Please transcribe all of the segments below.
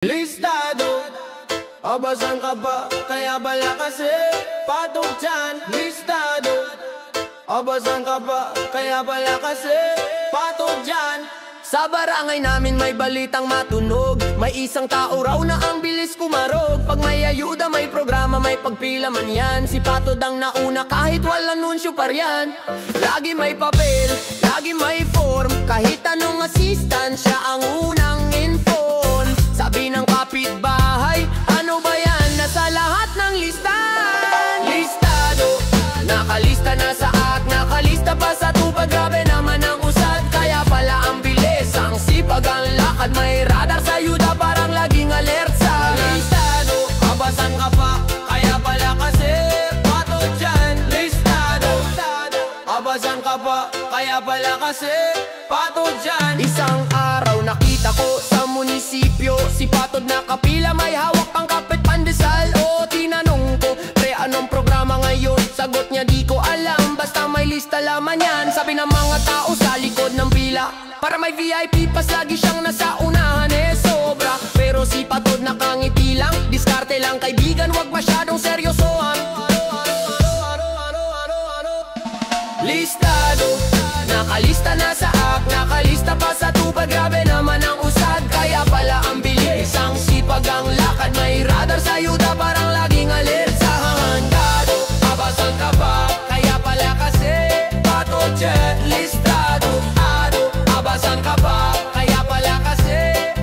Listado, abasan ka ba? Kaya bala kasi patog dyan. Listado, abasan ka ba? Kaya bala kasi patog dyan. Sa barangay namin may balitang matunog. May isang tao raw na ang bilis kumarog. Pag may ayuda, may programa, may pagpila man yan. Si Patod ang nauna kahit walang anunsyo pa riyan. Lagi may papel, lagi may form. Kahit anong assistant, siya ang unang inform. Sabi ng kapitbahay, ano ba yan? Nasa lahat ng listahan. Listado, nakalista na sa act, nakalista pa sa tupad. Grabe naman ang usad, kaya pala ang bilis. Ang sipag, ang lakad, may radar sa yuda, parang laging alert sa listado. Abasan ka pa, kaya pala kasi patod dyan. Listado, abasan ka pa, kaya pala kasi patod dyan. Isang araw nakita ko sa munisipyo si Patod nakapila, may hawak pang kapit pandesal. O tinanong ko, pre anong programa ngayon? Sagot niya di ko alam, basta may lista laman yan. Sabi ng mga tao sa likod ng pila, para may VIP pas lagi siyang nasa unahan. Sobra, pero si Patod nakangiti lang. Diskarte lang kaibigan, wag masyadong seryosohan. Listado, nakalista na sa act, nakalista pa sa tupad. Grabe naman ang usad, kaya pala ang bilis. Ang sipag, ang lakad, may radar sa yuda, parang laging alert sa handado. Abasan ka pa, kaya pala kasi patod dyan. Listado, abasan ka pa, kaya pala kasi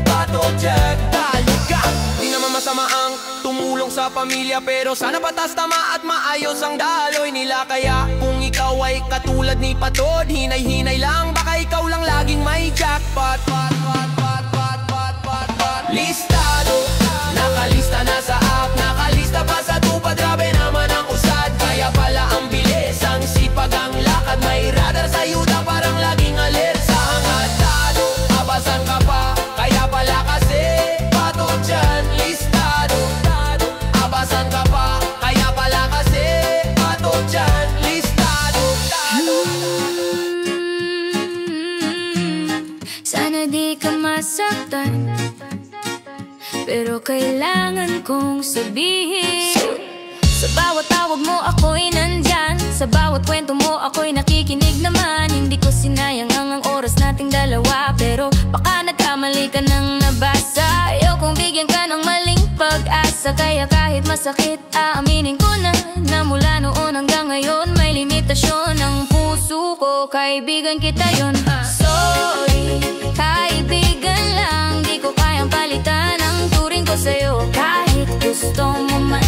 patod dyan. Talaga, di naman masama ang tumulong sa pamilya, pero sana patas, tama at maayos ang daloy nila. Kaya kung ikaw ay katulad ni Patod, hinay-hinay lang, baka ikaw lang laging may jackpot. Listado, nakalista na sa app, nakalista pa sa tupad. Grabe naman ang usad, kaya pala ang bilis. Ang sipag, ang lakad, may radar sa yuda, parang laging alert sa handado. Abasan ka pa, kaya pala kasi patod dyan. Listado, abasan ka pa, kaya pala kasi patod dyan. Listado. Sana di ka masaktan, pero kailangan kong sabihin. Sa bawat tawag mo ako'y nandyan, sa bawat kwento mo ako'y nakikinig naman. Hindi ko sinayang ang oras nating dalawa, pero baka nagkamali ka nang nabasa. Ayokong bigyan ka ng maling pag-asa, kaya kahit masakit aaminin ko na mula noon hanggang ngayon may limitasyon ang puso ko. Kaibigan kita yun. Sorry, kaibigan lang, di ko kayang palitan ang turing ko sa'yo kahit gusto mo man.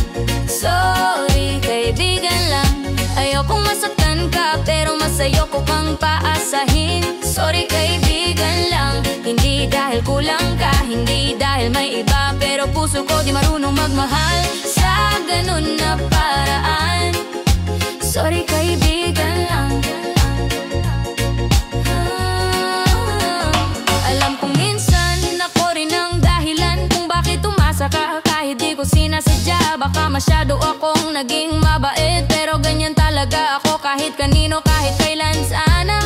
Sorry, kaibigan lang, ayokong masaktan ka, pero mas ayoko kang paasahin. Sorry, kaibigan lang, hindi dahil kulang ka, hindi dahil may iba, pero puso ko di marunong magmahal sa ganun na paraan. Sorry, kaibigan lang. Alam kong minsan ako rin ang dahilan kung bakit umasa ka, kahit di ko sinasadya. Baka masyado akong naging mabait, pero ganyan talaga ako kahit kanino, kahit kailan. Sana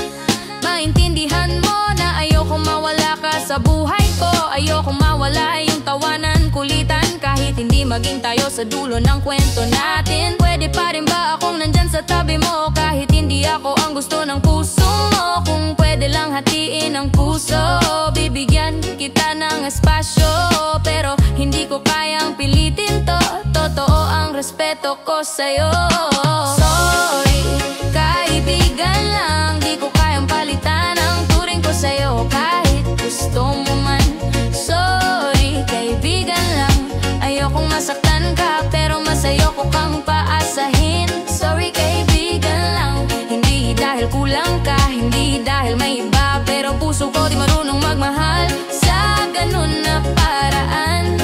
maintindihan mo na ayoko mawala ka sa buhay ko. Ayoko mawala yung tawanan, kulitan, kahit hindi maging tayo sa dulo ng kwento natin. Pwede pa rin ba akong nandyan sa tabi mo kahit hindi ako ang gusto ng puso mo? Kung pwede lang hatiin ang puso, bibigyan kita ng espasyo, pero hindi ko kayang pilitin to. Totoo ang respeto ko sa'yo. Sorry, kaibigan lang, di ko kayang palitan ang turing ko sa'yo kahit gusto mo man. Sorry, kaibigan lang, ayokong masaktan ka, pero mas ayoko kang paasahin. Sorry, kaibigan lang, hindi dahil kulang ka, hindi dahil may iba, pero puso ko di marunong magmahal sa ganun na paraan.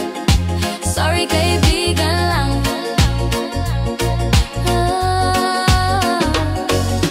Sorry, kaibigan lang.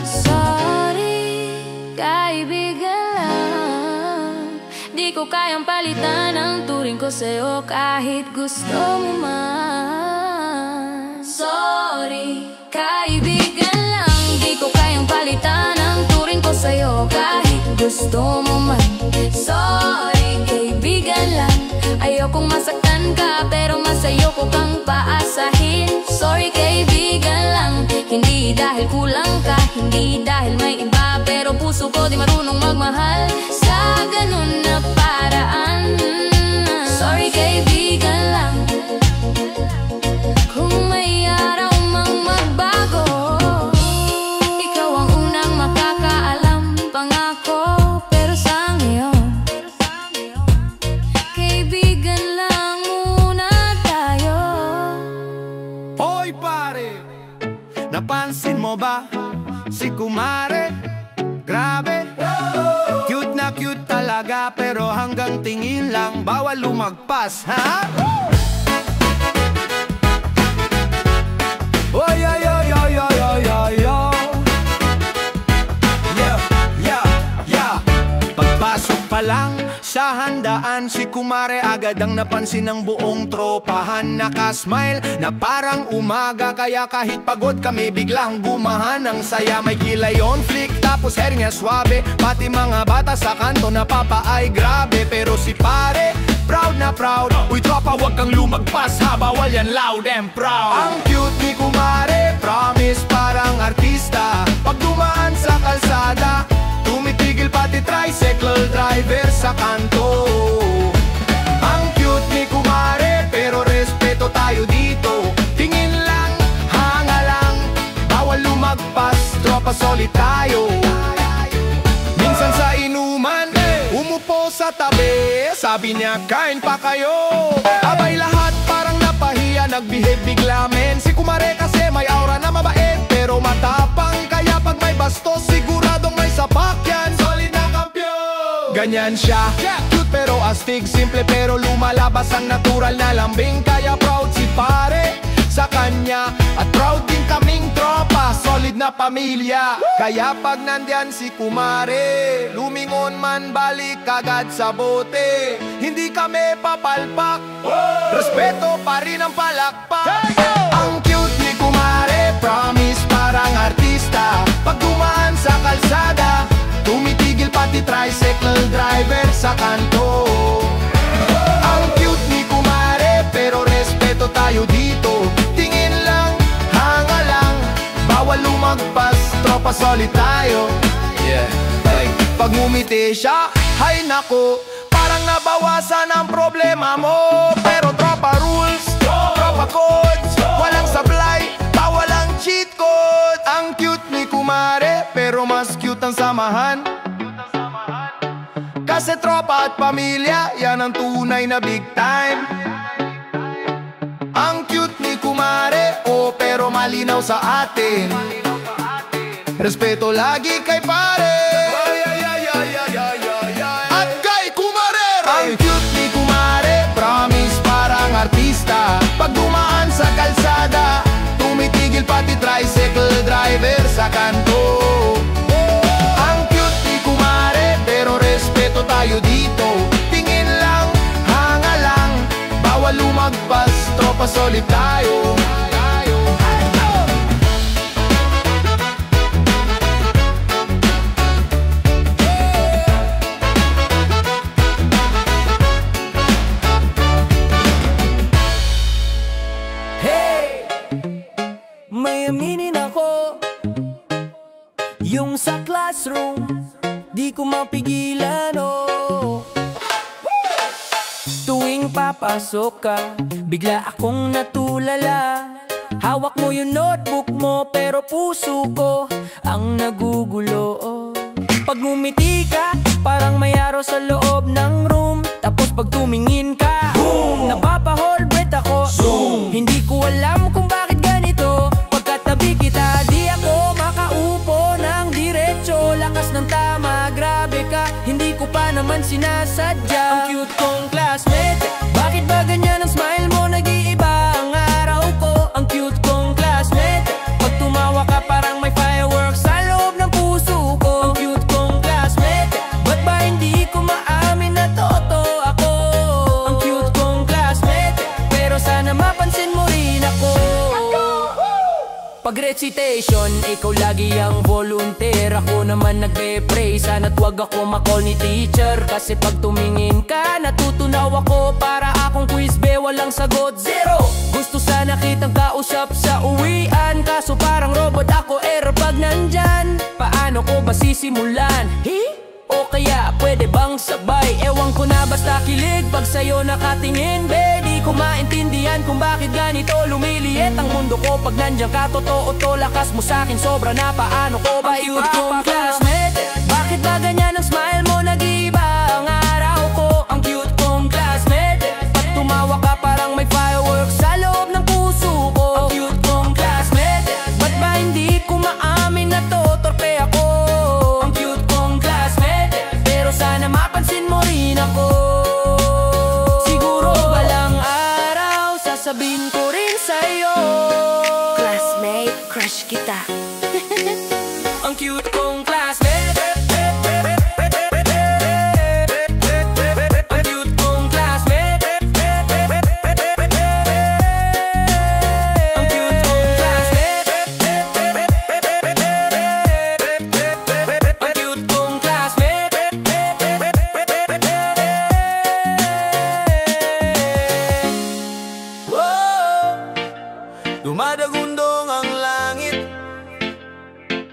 Sorry, kaibigan lang, di ko kayang palitan ang turing ko sa'yo kahit gusto mo man. Sorry, kaibigan lang, di ko kayang palitan ang turing ko sa'yo kahit gusto mo man. Sorry, kaibigan lang. Ayokong masaktan ka, pero mas ayoko kang paasahin. Sorry, kaibigan lang. Hindi dahil kulang ka, hindi dahil may iba, pero puso ko di marunong magmahal sa ganun na paraan. Sorry, kaibigan lang. Kung may araw mang magbago, ikaw ang unang makakaalam. Pangako, pero sa ngayon, kaibigan lang muna tayo. Hoy pare, napansin mo ba si Kumare? Grabe, cute na cute talaga, pero hanggang tingin lang, bawal lumagpas, ha? Oy, oy, oy, oy, oy, oy, oy, oy. Yeah, yeah, yeah. Pagpasok pa lang sa handaan, si Kumare agad ang napansin ng buong tropahan. Nakasmile na parang umaga, kaya kahit pagod kami biglang gumahan ng saya. May kilay on flick, tapos hair niya swabe, pati mga bata sa kanto napapa ay grabe. Pero si pare, proud na proud. Uy tropa, wag kang lumagpas ha, bawal yan, loud and proud. Ang cute ni Kumare, promise parang artista. Pag dumaan sa kalsada, tumitigil pati tricycle driver sa kanto. Ang cute ni Kumare, pero respeto tayo dito. Tingin lang, hanga lang, bawal lumagpas, tropa solid tayo. Minsan sa inuman, umupo sa tabi, sabi niya kain pa kayo. Abay lahat parang napahiya, nagbehave bigla men. Si Kumare kasi may aura na mabait, pero matapang, kaya pag may bastos siguradong may sapakyan. Solid na kampiyon, ganyan siya, cute pero astig, simple pero lumalabas ang natural na lambing. Kaya proud si pare sa kanya, at proud din kaming tropa, solid na pamilya. Kaya pag nandyan si Kumare, lumingon man balik agad sa bote. Hindi kami papalpak, respeto pa rin ang palakpak. Ang cute ni Kumare, promise parang artista. Pag dumaan sa kalsada, tumitigil pati tricycle driver sa kanto. Ang cute ni Kumare, pero respeto tayo dito. Tingin lang, hanga lang, bawal lumagpas, tropa solid tayo. Yeah, like, pag ngumiti siya, hay nako, parang nabawasan ang problema mo. Pero tropa rules, tropa codes, walang sablay, bawal ang cheat code. Ang cute ni Kumare, pero mas cute ang samahan. Kasi tropa at pamilya, yan ang tunay na big time. Ang cute ni Kumare, oh pero malinaw sa atin. Respeto lagi kay pare, at kay Kumare. Ang cute ni Kumare, promise parang artista. Pag dumaan sa kalsada, tumitigil pati tricycle driver sa kanto. Ang cute ni Kumare, pero respeto tayo dito. Tingin lang, hanga lang, bawal lumagpas, tropa solid tayo. May aminin ako, yung sa classroom di ko mapigilan, oh. Tuwing papasok ka, bigla akong natulala. Hawak mo yung notebook mo, pero puso ko ang nagugulo, oh. Pag ngumiti ka, parang may araw sa loob ng room. Tapos pag tumingin ka, boom, napapa-hold breath ako. Zoom. Hindi ko alam kung bakit ganito. Pagkatabi kita, di ako makaupo ng diretso. Lakas ng tama, grabe ka, hindi ko pa naman sinasadya. Ang cute kong classmate, bakit ba ganyan ang smile mo? Nag-iiba ang araw ko. Ang cute kong classmate, pag tumawa ka parang may fireworks sa loob ng puso ko. Ang cute kong classmate, ba't ba hindi ko maamin na totoo ako? Ang cute Pag recitation, ikaw lagi ang volunteer. Ako naman nagpe-pray, sana't wag ako makall ni teacher. Kasi pag tumingin ka, natutunaw ako. Para akong quiz be, walang sagot, zero. Gusto sana kitang kausap sa uwian, kaso parang robot ako, error pag nandyan. Paano ko ba sisimulan? O kaya pwede bang sabay? Ewan ko na, basta kilig pag sa'yo nakatingin. Be, di ko maintindihan kung bakit ganito lumiliit ang mundo ko. Pag nandiyan ka, totoo to, lakas mo sa'kin sobra na. Paano ko ba ipapakla? Classmate, bakit ba ganyan ang smile mo? Nag-iiba ang araw ko. Ang cute kong classmate, pag tumawa ka parang may fireworks sa loob ng puso ko. Ang cute kong classmate, ba't ba hindi ko maamin na to? Torpe ako. Ang cute kong classmate, pero sana mapansin mo rin ako. Siguro balang araw sasabihin ko rin sa'yo, Classmate, crush kita. ang cute kong classmate. Ang cute kong classmate. Ang cute kong classmate. Ang cute kong classmate. Whoa! Dumadagundong ang langit,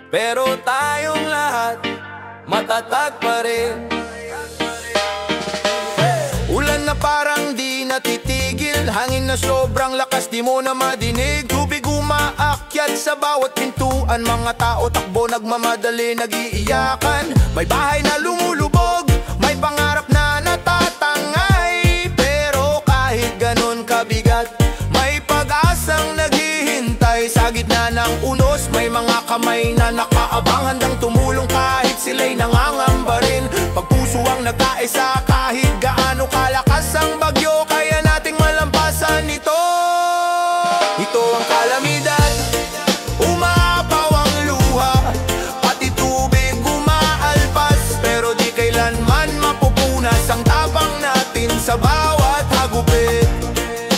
pero tayong lahat matatag pa rin. Ulan na parang di natitigil, hangin na sobrang lakas di mo na madinig. Tubig umaakyat sa bawat pintuan, mga tao takbo nagmamadali nag-iiyakan. May bahay na lumulubog, may pangarap na natatangay. Pero kahit ganon kabigat, may pag-asang naghihintay. Sa gitna ng unos, may mga kamay na nakaabang, handang tumulong kahit sila'y nangangamba rin. Pag puso ang nagkaisa, kahit gaano kalakas ang bagyo, kaya nating malampasan ito. Ito ang kalamidad, umaapaw ang luha, pati tubig umaalpas, pero di kailanman mapupunas ang tapang natin sa bawat hagupit.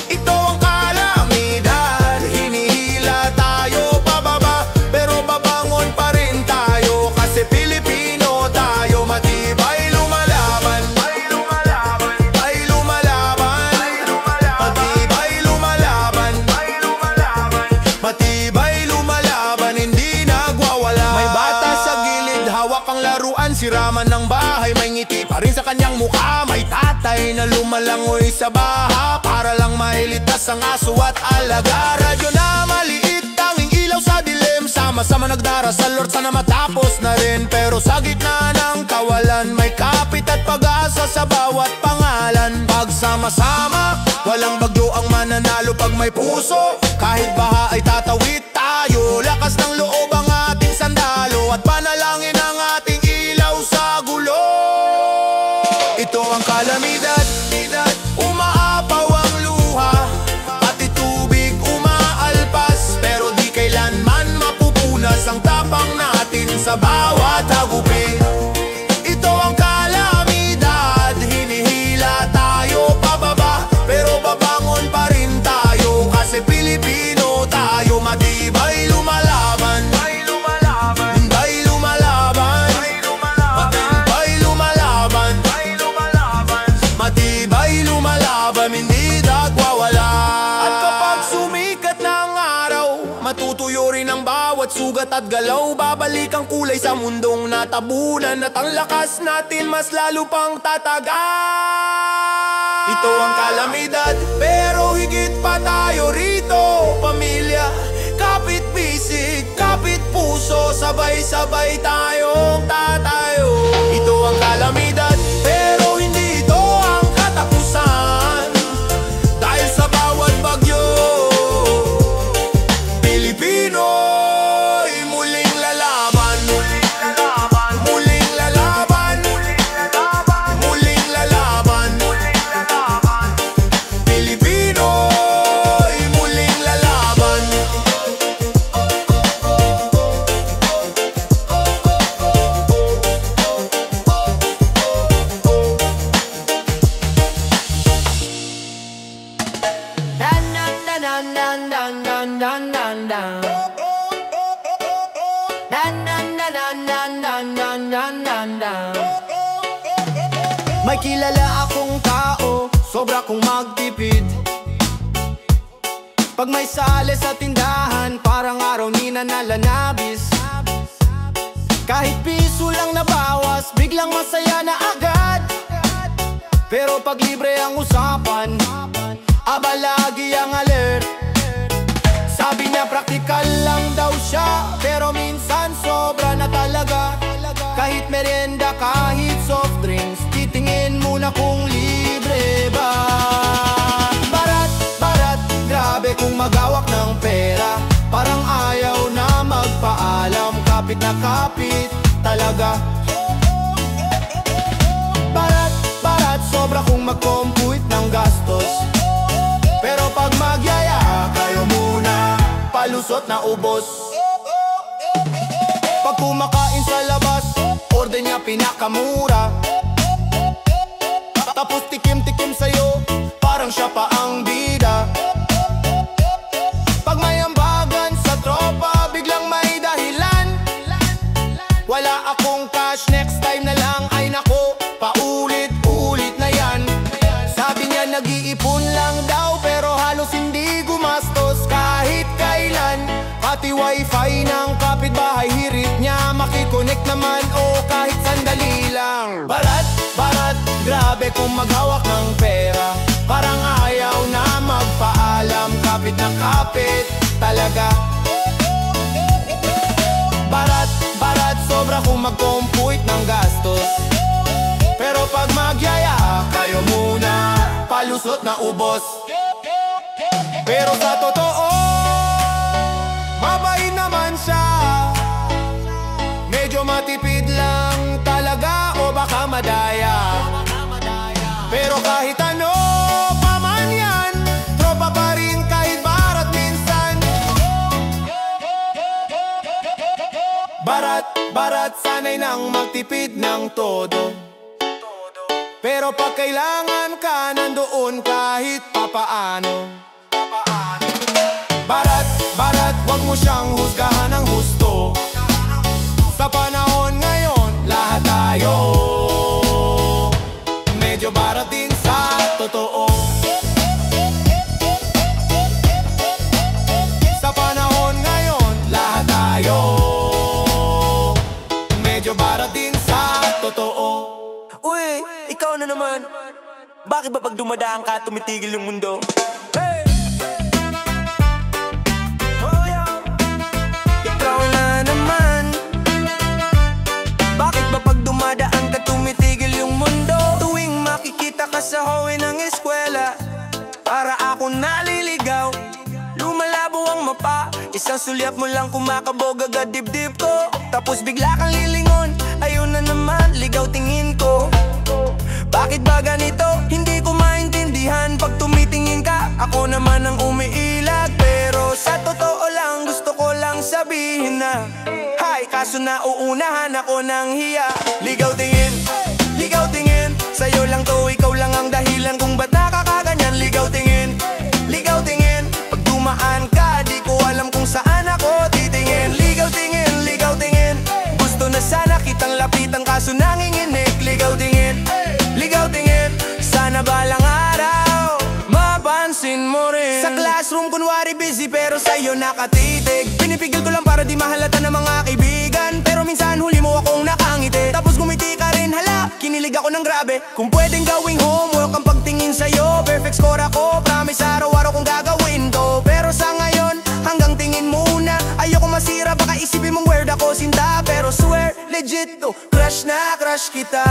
Ito ang kalamidad, hinihila tayo pababa, pero babangon pa rin tayo. Kasi Pilipino tayo, matibay lumalaban, ay lumalaban, ay lumalaban, ay lumalaban, matibay lumalaban, ay lumalaban, matibay lumalaban, hindi nagwawala. May bata sa gilid, hawak ang laruan, siraman ng bahay, may ngiti pa rin sa kanyang mukha. May tatay na lumalangoy sa baha para lang mailitas ang aso at alaga. Radyo na maliit, tanging ilaw sa dilim, sama-sama nagdarasal, Lord sana matapos na rin. Pero sa gitna ng kawalan, may kapit at pag-asa sa bawat pangalan. Pagsama-sama, walang bagyo ang mananalo pag may puso. Kahit baha ay tatawid tayo, lakas ng loob ang ating sandalo, at panalangin ang ating ilaw sa gulo. Ito ang kalamidad, umaapaw ang luha, pati tubig umaalpas, pero di kailanman mapupunas ang tapang natin sa bawat hagupit. Ito ang kalamidad, hinihila tayo pababa, pero babangon pa rin tayo. Kasi Pilipino tayo, matibay lumalaban, ay lumalaban, ay lumalaban, ay lumalaban, matibay lumalaban, ay lumalaban, matibay lumalaban, hindi nagwawala. At kapag sumikat na ang araw, matutuyo rin ang bawat sugat at galaw. Babalik ang kulay sa mundong natabunan, at ang lakas natin mas lalo pang tatagan. Ito ang kalamidad, pero higit pa tayo rito. Pamilya, kapit bisig, kapit puso, sabay-sabay tayong tatayo. Ito ang kalamidad, pero hindi ito ang katapusan. Dahil sa bawat bagyo, Pilipino'y muling lalaban, muling lalaban, muling lalaban, muling lalaban, muling lalaban, Pilipino'y muling lalaban. Dan dan dan dan dan dan dan dan dan dan. tanda. May kilala akong tao, sobra kong magtipid. Pag may sale sa tindahan, parang araw ni nananabis. Kahit piso lang nabawas, biglang masaya na agad. Pero pag libre ang usapan, aba lagi ang alert. Sabi niya praktikal lang daw siya, pero minsan sobra na talaga. Kahit merienda, kahit soft drinks, titingin muna kung libre ba. Barat, barat, grabe kung magawak ng pera. Parang ayaw na magpaalam, kapit na kapit talaga. Barat, barat, sobra kung mag-compute ng gastos. Pero pag magyaya, kayo muna, palusot na ubos. Pag kumakain sa labas, order niya pinakamura. Tapos tikim-tikim sa'yo, parang siya pa ang bida. Pag may ambagan sa tropa, biglang may dahilan. Wala akong cash, next time na lang. Ay nako, paulit-ulit na yan. Sabi niya nag-iipon lang daw, pero halos hindi gumastos kahit kailan. Pati wifi ng kapitbahay, hirit niya makikonek naman o kahit sandali lang. Barat, barat, grabe kung maghawak ng pera. Parang ayaw na magpaalam, kapit na kapit talaga. Barat, barat, sobra kung mag-compute ng gastos. Pero pag magyaya, kayo muna, palusot na ubos. Pero sa totoo, mabait naman siya. Medyo matipid lang talaga o baka madaya. Pero kahit ano pa man yan, tropa pa rin kahit barat minsan. Barat, barat, sanay nang magtipid ng todo. Pero pag kailangan ka, nandoon kahit papaano. Barat, barat, wag mo siyang husgahan ng husto. Sa panahon ngayon, lahat tayo medyo barat din sa totoo. Sa panahon ngayon, lahat tayo medyo barat din sa totoo. Uy, ikaw na naman. Bakit ba pag dumadaan ka, tumitigil yung mundo? Hey! Oh, yeah. Ikaw na naman. Bakit ba pag dumadaan ka, tumitigil yung mundo? Tuwing makikita ka sa hallway ng eskwela, para ako naliligaw. Lumalabo ang mapa, isang sulyap mo lang kumakabog agad dibdib ko. Tapos bigla kang lilingon, ayun na naman, ligaw tingin ko. Bakit ba ganito? Hindi ko maintindihan. Pag tumitingin ka, ako naman ang umiilag. Pero sa totoo lang, gusto ko lang sabihin na hi, kaso nauunahan ako ng hiya. Ligaw tingin, sa'yo lang to, ikaw lang ang dahilan kung ba't nakakaganyan. Ligaw tingin, pag dumaan ka, di ko alam kung saan ako titingin. Ligaw tingin, gusto na sana kitang lapitan kaso nanginginig. Ligaw tingin, sana balang araw mapansin mo rin. Sa classroom kunwari busy pero sa'yo nakatitig. Pinipigil ko lang para di mahalata ng mga kaibigan, pero minsan huli mo akong nakangiti. Tapos gumiti ka rin, hala, kinilig ako ng grabe. Kung pwedeng gawing homework ang pagtingin sa'yo, perfect score ako, promise araw-araw kong gagawin to. Pero sa ngayon, hanggang tingin muna. Ayoko masira, baka isipin mong weird ako sinta. Pero swear, legit to, crush na crush kita.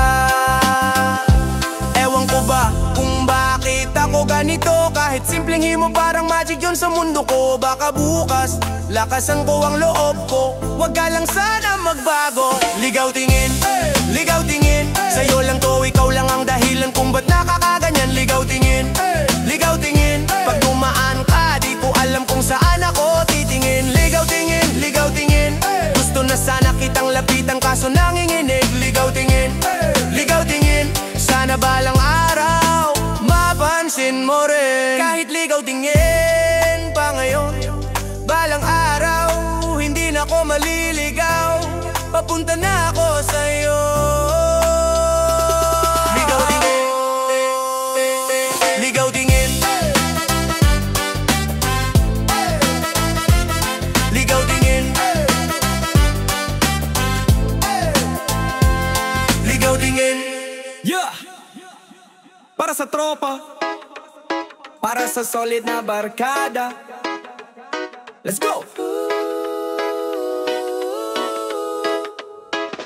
Ewan ko ba kung bakit ako ganito. Kahit simpleng himo parang magic yun sa mundo ko. Baka bukas, lakasan ko ang loob ko. Wag ka lang sana magbago. Ligaw tingin, sa'yo lang to, ikaw lang ang dahilan kung ba't nakakaganyan. Ligaw tingin, pag dumaan ka, di ko alam kung saan ako titingin. Ligaw tingin, gusto na sana kitang lapitan kaso nanginginig. Ligaw tingin, sana balang araw mapansin mo rin. Kahit ligaw tingin pa ngayon, balang araw hindi na ako maliligaw. Papunta na ako sa'yo. sa tropa, para sa solid na barkada. Let's go!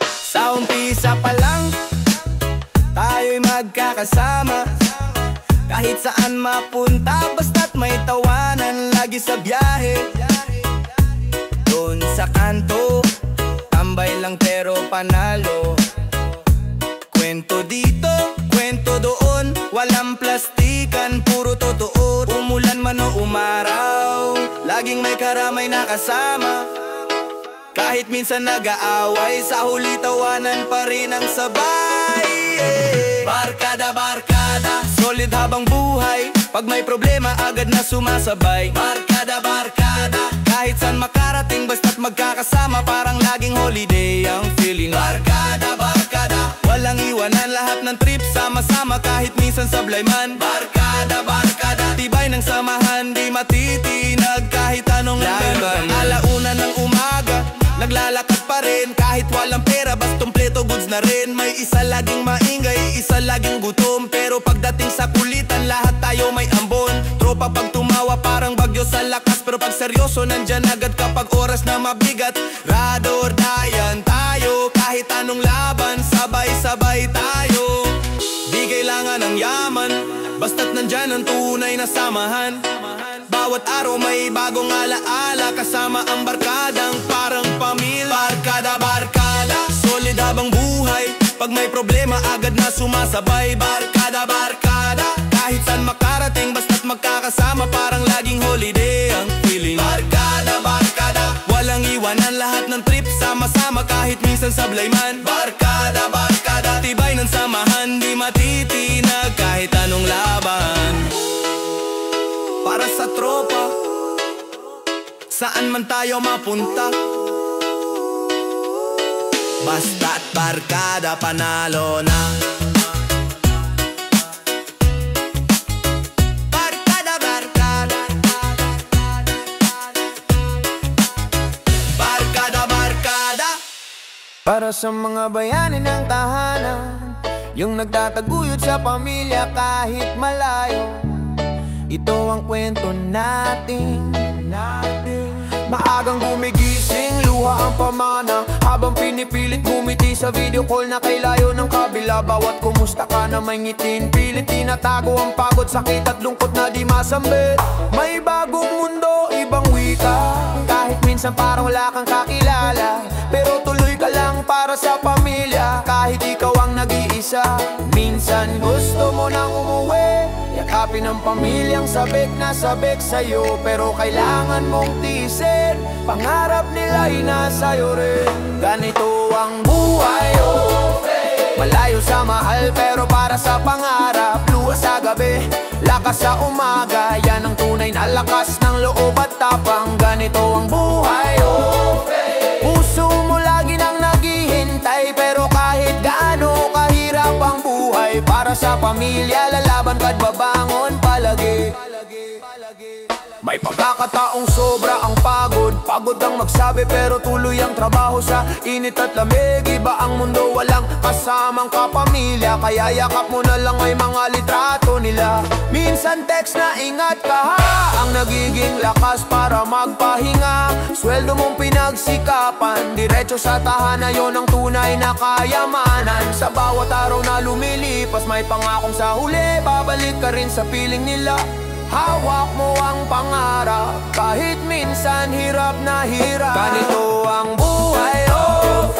Sa umpisa pa lang, tayo'y magkakasama. Kahit saan mapunta, basta't may tawanan. Lagi sa biyahe, doon sa kanto, tambay lang pero panalo. Kwento dito, kwento doon, walang plastikan, puro totoo. Umulan man o umaraw, laging may karamay na kasama. Kahit minsan nag-aaway, sa huli tawanan pa rin ang sabay. Barkada, barkada, solid habang buhay. Pag may problema agad na sumasabay. Barkada, barkada, kahit saan makarating basta't magkakasama. Parang laging holiday ang feeling. Barkada, barkada, walang iwanan, lahat ng trip sama-sama. Kahit minsan sablay man. Barkada, barkada, tibay ng samahan, di matitinag kahit anong laban. Alauna ng umaga, naglalakad pa rin. Kahit walang pera, basta kompleto goods na rin. May isa laging maingay, isa laging gutom. Pero pagdating sa kulitan, lahat tayo may ambon. Tropa pag tumawa parang bagyo sa lakas. Pero pag seryoso, nandyan agad kapag oras na mabigat. Ride or die, yan tayo. Kahit anong laban, sabay-sabay tayo. Di kailangan ng yaman, basta't nandyan ang tunay na samahan. Bawat araw may bagong alaala, kasama ang barkadang parang pamilya. Barkada, barkada, solid habang buhay. Pag may problema agad na sumasabay. Barkada, barkada, kahit saan makarating basta't magkakasama. Parang laging holiday ang feeling. Barkada, barkada, walang iwanan, lahat ng trip sama-sama. Kahit minsan sablay man. Barkada, barkada, tibay ng samahan, di matitinag kahit anong laban. Para sa tropa, saan man tayo mapunta, basta't barkada panalo na. Barkada, barkada, barkada, barkada. Para sa mga bayani ng tahanan, yung nagtataguyod sa pamilya kahit malayo. Ito ang kwento natin. Maagang gumigising, luha ang pamana, habang pinipilit gumiti sa video call na kay layo ng kabila. Bawat kumusta ka na may ngitin, pilit tinatago ang pagod, sakit at lungkot na di masambit. May bagong mundo, ibang wika, kahit minsan parang wala kang kakilala. Pero tuloy ka lang para sa pamilya, kahit ikaw ang nag-iisa. Minsan gusto mo nang umuwi, yakapin ang pamilyang sabik na sabik sa'yo. Pero kailangan mong tiisin, pangarap nila'y nasa'yo rin. Ganito ang buhay, oh, malayo sa mahal pero para sa pangarap. Luwas sa gabi, lakas sa umaga, yan ang tunay na lakas ng loob at tapang. Ganito ang buhay, oh, puso mo lagi nang naghihintay. Pero kahit gaano kahirap ang buhay, para sa pamilya lalaban ka't babangon palagi. May pagkakataong sobra ang pagod, pagod ang magsabi pero tuloy ang trabaho sa init at lamig. Iba ang mundo, walang kasamang kapamilya, kaya yakap mo na lang may mga litrato nila. Minsan text na ingat ka ha, ang nagiging lakas para magpahinga. Sweldo mong pinagsikapan, diretso sa tahanan, yon ang tunay na kayamanan. Sa bawat araw na lumilipas, may pangakong sa huli babalik ka rin sa piling nila. Hawak mo ang pangarap, kahit minsan hirap na hirap. Ganito ang buhay, oh,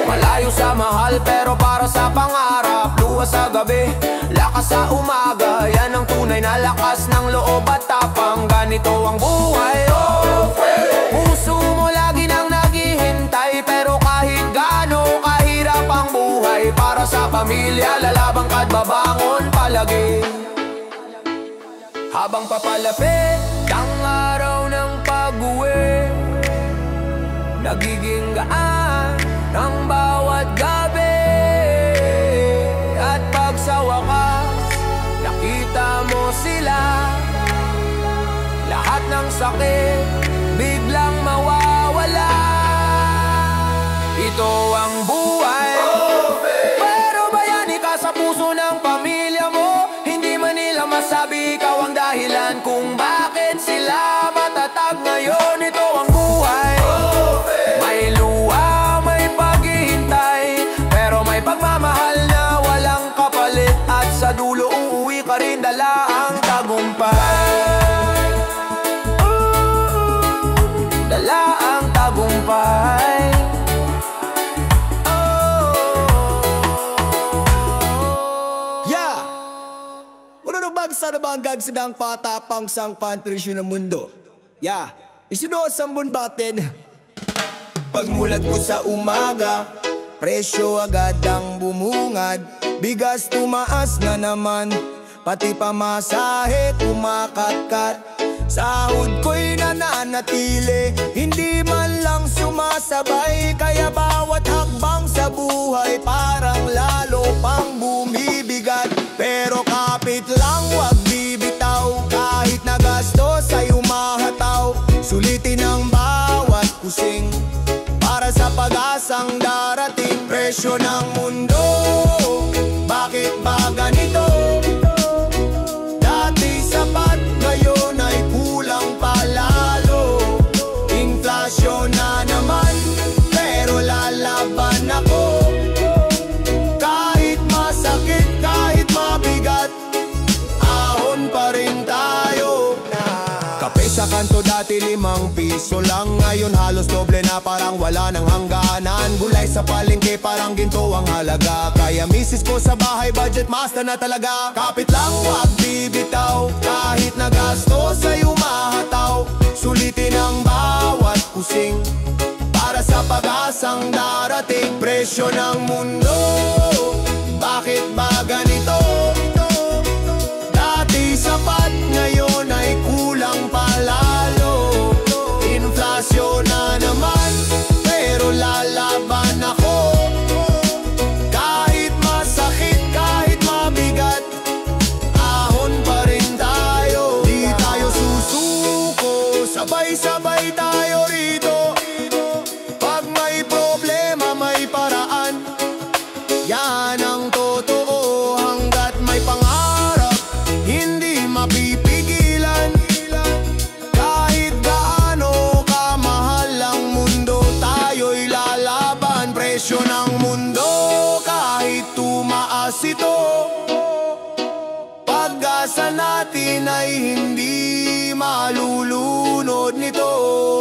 malayo sa mahal pero para sa pangarap. Luwas sa gabi, lakas sa umaga, yan ang tunay na lakas ng loob at tapang. Ganito ang buhay, oh, puso mo lagi nang naghihintay. Pero kahit gaano kahirap ang buhay, para sa pamilya lalabang ka't babangon palagi. Habang papalapit ang araw ng pag-uwi, nagiging gaan ang bawat gabi. At pag sa wakas nakita mo sila, lahat ng sakit biglang mawawala. Ito ang buhay, pero bayani ka sa puso ng pamilya mo. Hindi masabi ikaw ang dahilan kung bakit sila matatag ngayon. Ito ang buhay, may luha, may paghihintay, pero may pagmamahal na walang kapalit. At sa dulo uuwi ka rin dala ang tagumpay, dala ang tagumpay. Sa nabangag sidang patapang sang pantrisyo ng mundo. Isuno sa batin. Pagmulat ko sa umaga, presyo agad ang bumungad. Bigas tumaas na naman, pati pamasahe kumakatkat. Sahod ko'y nananatili, hindi man lang sumasabay. Kaya bawat hakbang sa buhay parang lalo pang bumibigat. Pero kapit lang, wag bibitaw, kahit nagastos ay umahataw. Sulitin ang bawat kusing para sa pag-asang darating. Presyo ng mundo, bakit ba ganito? Dati sapat, ngayon ay kulang palalo. Inflasyon na naman, pero lalaban ako. Kahit masakit, kahit mabigat, ahon pa rin tayo. Kape sa kanto dati 5 piso lang, ngayon halos doble na, parang wala nang hangganan. Gulay sa palengke parang ginto ang halaga, kaya misis ko sa bahay budget master na talaga. Kapit lang, wag bibitaw, kahit nagastos ay umahataw. Sulitin ang bawat kusing para sa pag-asang darating. Presyo ng mundo, bakit ba ganito? Dati sapat, ngayon ay kulang palalo. Inflasyon na naman, pero lalaban ako. Kahit masakit, kahit mabigat, ahon pa rin tayo. Di tayo susuko, sabay-sabay tayo rito. Pag may problema, may paraan. Yan ang totoo, hanggat may pangarap, hindi mapipigilan. Kahit gaano kamahal ang mundo, tayo'y lalaban. Presyo ng mundo, kahit tumaas ito, pag-asa natin ay hindi malulunod nito.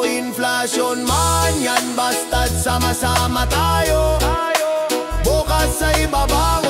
Inflasyon man yan, basta't sama-sama tayo. Bukas ay babang